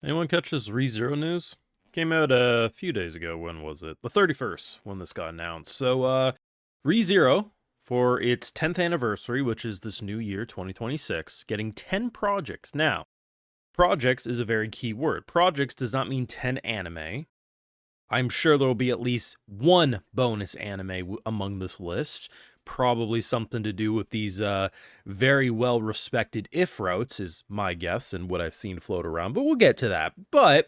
Anyone catch this ReZero news? Came out a few days ago. When was it? The 31st, when this got announced. So, ReZero, for its 10th anniversary, which is this new year, 2026, getting 10 projects. Now, projects is a very key word. Projects does not mean 10 anime. I'm sure there will be at least one bonus anime among this list. Probably something to do with these very well-respected if routes is my guess and what I've seen float around, but we'll get to that. But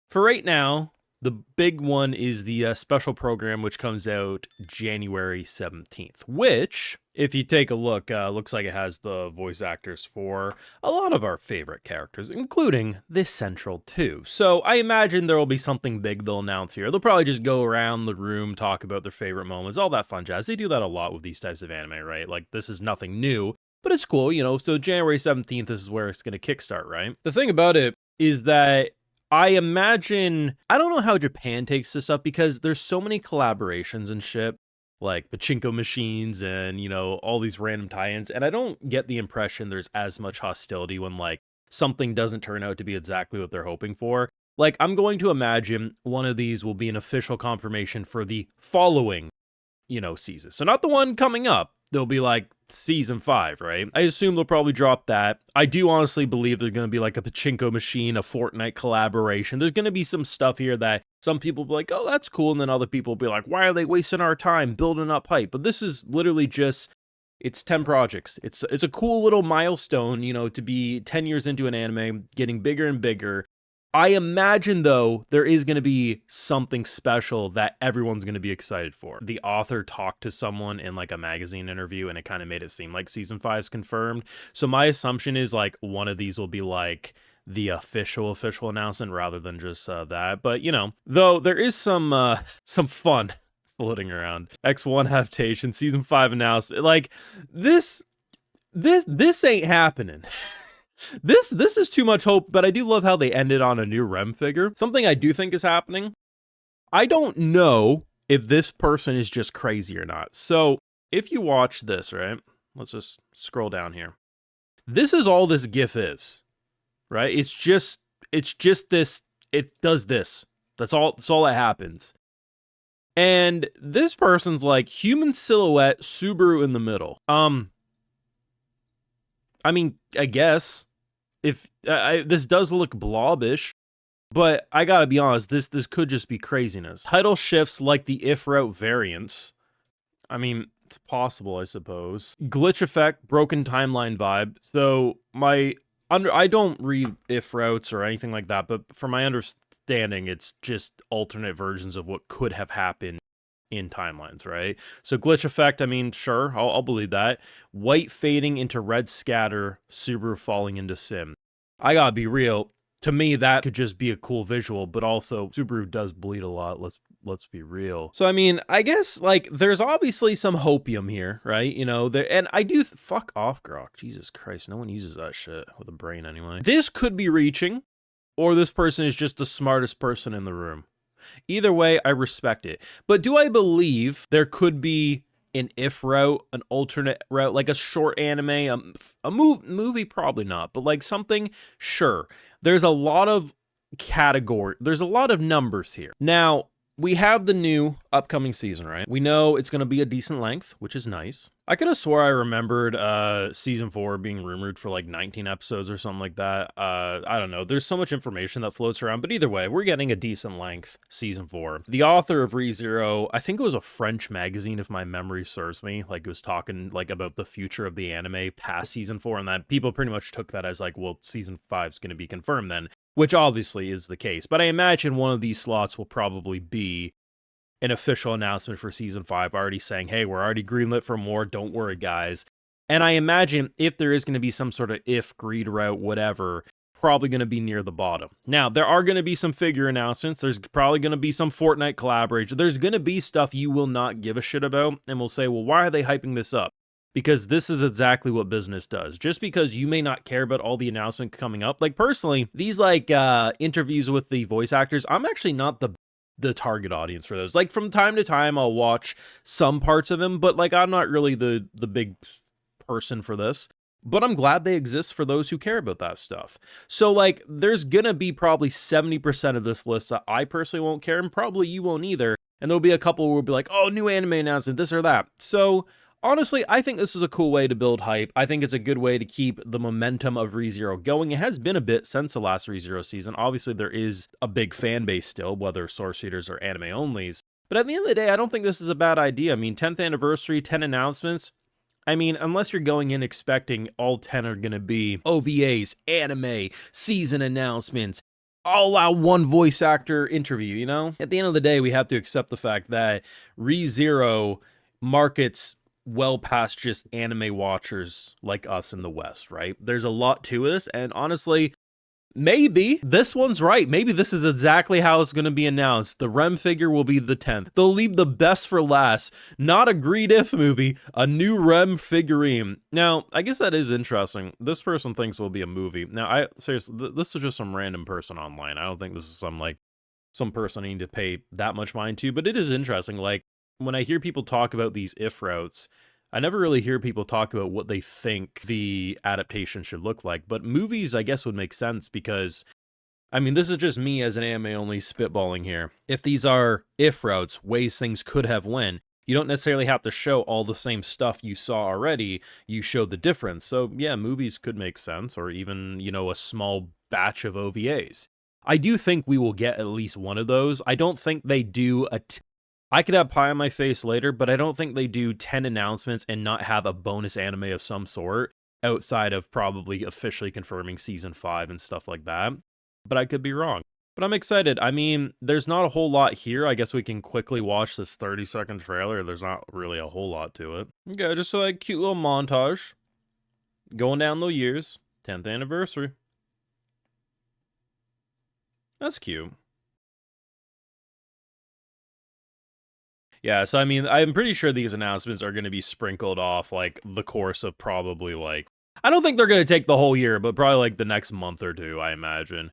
for right now, the big one is the special program, which comes out January 17th, which, if you take a look, looks like it has the voice actors for a lot of our favorite characters, including this Central too. So I imagine there will be something big they'll announce here. They'll probably just go around the room, talk about their favorite moments, all that fun jazz. They do that a lot with these types of anime, right? Like, this is nothing new, but it's cool, you know? So January 17th, this is where it's going to kickstart, right? The thing about it is that I imagine, I don't know how Japan takes this up because there's so many collaborations and shit, like pachinko machines and, you know, all these random tie-ins, and I don't get the impression there's as much hostility when, like, something doesn't turn out to be exactly what they're hoping for. Like, I'm going to imagine one of these will be an official confirmation for the following, you know, season. So not the one coming up. They'll be like season 5, right? I assume they'll probably drop that. I do honestly believe there's going to be like a pachinko machine, a Fortnite collaboration. There's going to be some stuff here that some people will be like, oh, that's cool. And then other people will be like, why are they wasting our time building up hype? But this is literally just, it's 10 projects. It's a cool little milestone, you know, to be 10 years into an anime, getting bigger and bigger. I imagine, though, there is going to be something special that everyone's going to be excited for. The author talked to someone in, like, a magazine interview, and it kind of made it seem like season 5's confirmed. So my assumption is, like, one of these will be, like, the official announcement rather than just that. But, you know, though there is some fun floating around. X1 adaptation, season 5 announcement. Like, this ain't happening. This is too much hope, but I do love how they ended on a new Rem figure. Something I do think is happening. I don't know if this person is just crazy or not. So if you watch this, right? Let's just scroll down here. This is all this GIF is, right? It's just this. It does this. That's all that happens. And this person's like human silhouette, Subaru in the middle. I mean, I guess. If this does look blobbish, but I gotta be honest, this could just be craziness. Title shifts like the if route variants. I mean, it's possible, I suppose. Glitch effect, broken timeline vibe. So I don't read if routes or anything like that, but from my understanding, it's just alternate versions of what could have happened in timelines, right? So glitch effect, I mean, sure, I'll believe that. White fading into red scatter, Subaru falling into sim. I gotta be real, to me that could just be a cool visual, but also Subaru does bleed a lot, let's be real. So I mean, I guess, like, there's obviously some hopium here, right? You know, and I do, fuck off, Grok. Jesus Christ, no one uses that shit with a brain anyway. This could be reaching, or this person is just the smartest person in the room. Either way, I respect it. But do I believe there could be an if route, an alternate route, like a short anime, a movie? Probably not, but like something, sure. There's a lot of there's a lot of numbers here. Now, we have the new upcoming season, right? We know it's going to be a decent length, which is nice. I could have swore I remembered season 4 being rumored for like 19 episodes or something like that. I don't know. There's so much information that floats around, but either way, we're getting a decent length season 4. The author of ReZero, I think it was a French magazine, if my memory serves me, like, it was talking like about the future of the anime past season 4, and that people pretty much took that as like, well, season 5 is going to be confirmed then, which obviously is the case. But I imagine one of these slots will probably be an official announcement for season 5, already saying, hey, we're already greenlit for more, don't worry, guys. And I imagine if there is going to be some sort of if, greed route, whatever, probably going to be near the bottom. Now, there are going to be some figure announcements. There's probably going to be some Fortnite collaboration. There's going to be stuff you will not give a shit about, and will say, well, why are they hyping this up? Because this is exactly what business does. Just because you may not care about all the announcements coming up, like, personally, these like interviews with the voice actors, I'm actually not the target audience for those. Like, from time to time I'll watch some parts of them, but like, I'm not really the big person for this. but I'm glad they exist for those who care about that stuff. So, like, there's gonna be probably 70% of this list that I personally won't care, and probably you won't either. And there'll be a couple who will be like, oh, new anime announcement, this or that. So, honestly, I think this is a cool way to build hype. I think it's a good way to keep the momentum of ReZero going. It has been a bit since the last ReZero season. Obviously, there is a big fan base still, whether source readers or anime onlys. But at the end of the day, I don't think this is a bad idea. I mean, 10th anniversary, 10 announcements. I mean, unless you're going in expecting all 10 are going to be OVAs, anime, season announcements, all out one voice actor interview, you know? At the end of the day, we have to accept the fact that ReZero markets well past just anime watchers like us in the West, right? There's a lot to this, and honestly, maybe this one's right. Maybe this is exactly how it's going to be announced. The Rem figure will be the 10th. They'll leave the best for last. Not a Greed If movie, a new Rem figurine. Now, I guess that is interesting. This person thinks it will be a movie. Now, seriously, this is just some random person online. I don't think this is some person I need to pay that much mind to, but it is interesting. Like, when I hear people talk about these if routes, I never really hear people talk about what they think the adaptation should look like, but movies, I guess, would make sense because, I mean, this is just me as an anime only spitballing here. If these are if routes, ways things could have went, you don't necessarily have to show all the same stuff you saw already, you show the difference. So yeah, movies could make sense, or even, you know, a small batch of OVAs. I do think we will get at least one of those. I don't think they do I could have pie on my face later, but I don't think they do 10 announcements and not have a bonus anime of some sort outside of probably officially confirming season 5 and stuff like that. But I could be wrong. But I'm excited. I mean, there's not a whole lot here. I guess we can quickly watch this 30-second trailer. There's not really a whole lot to it. Okay, just a like cute little montage. Going down the years. 10th anniversary. That's cute. Yeah, so I mean, I'm pretty sure these announcements are going to be sprinkled off like the course of probably like, I don't think they're going to take the whole year, but probably like the next month or two, I imagine.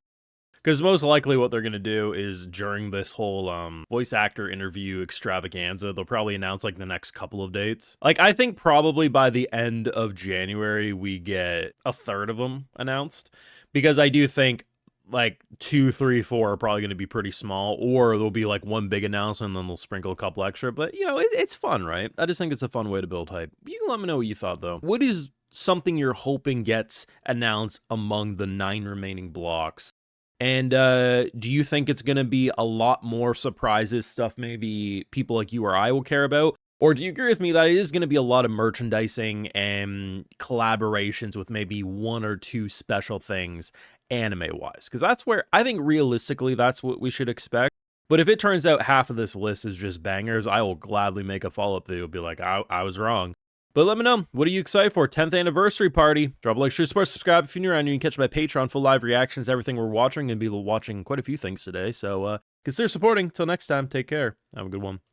Because most likely what they're going to do is during this whole voice actor interview extravaganza, they'll probably announce like the next couple of dates. Like, I think probably by the end of January, we get a third of them announced. Because I do think like 2, 3, 4 are probably going to be pretty small, or there'll be like one big announcement and then they'll sprinkle a couple extra. But, you know, it's fun, right? I just think it's a fun way to build hype. You can let me know what you thought, though. What is something you're hoping gets announced among the 9 remaining blocks? And do you think it's going to be a lot more surprises, stuff maybe people like you or I will care about? Or do you agree with me that it is going to be a lot of merchandising and collaborations with maybe 1 or 2 special things anime-wise? Because that's where, I think realistically, that's what we should expect. But if it turns out half of this list is just bangers, I will gladly make a follow-up video, be like, I was wrong. But let me know, what are you excited for? 10th anniversary party. Drop a like, share, support, subscribe if you're new around here. You can catch my Patreon full live reactions, everything we're watching, and be watching quite a few things today. So consider supporting. Till next time, take care. Have a good one.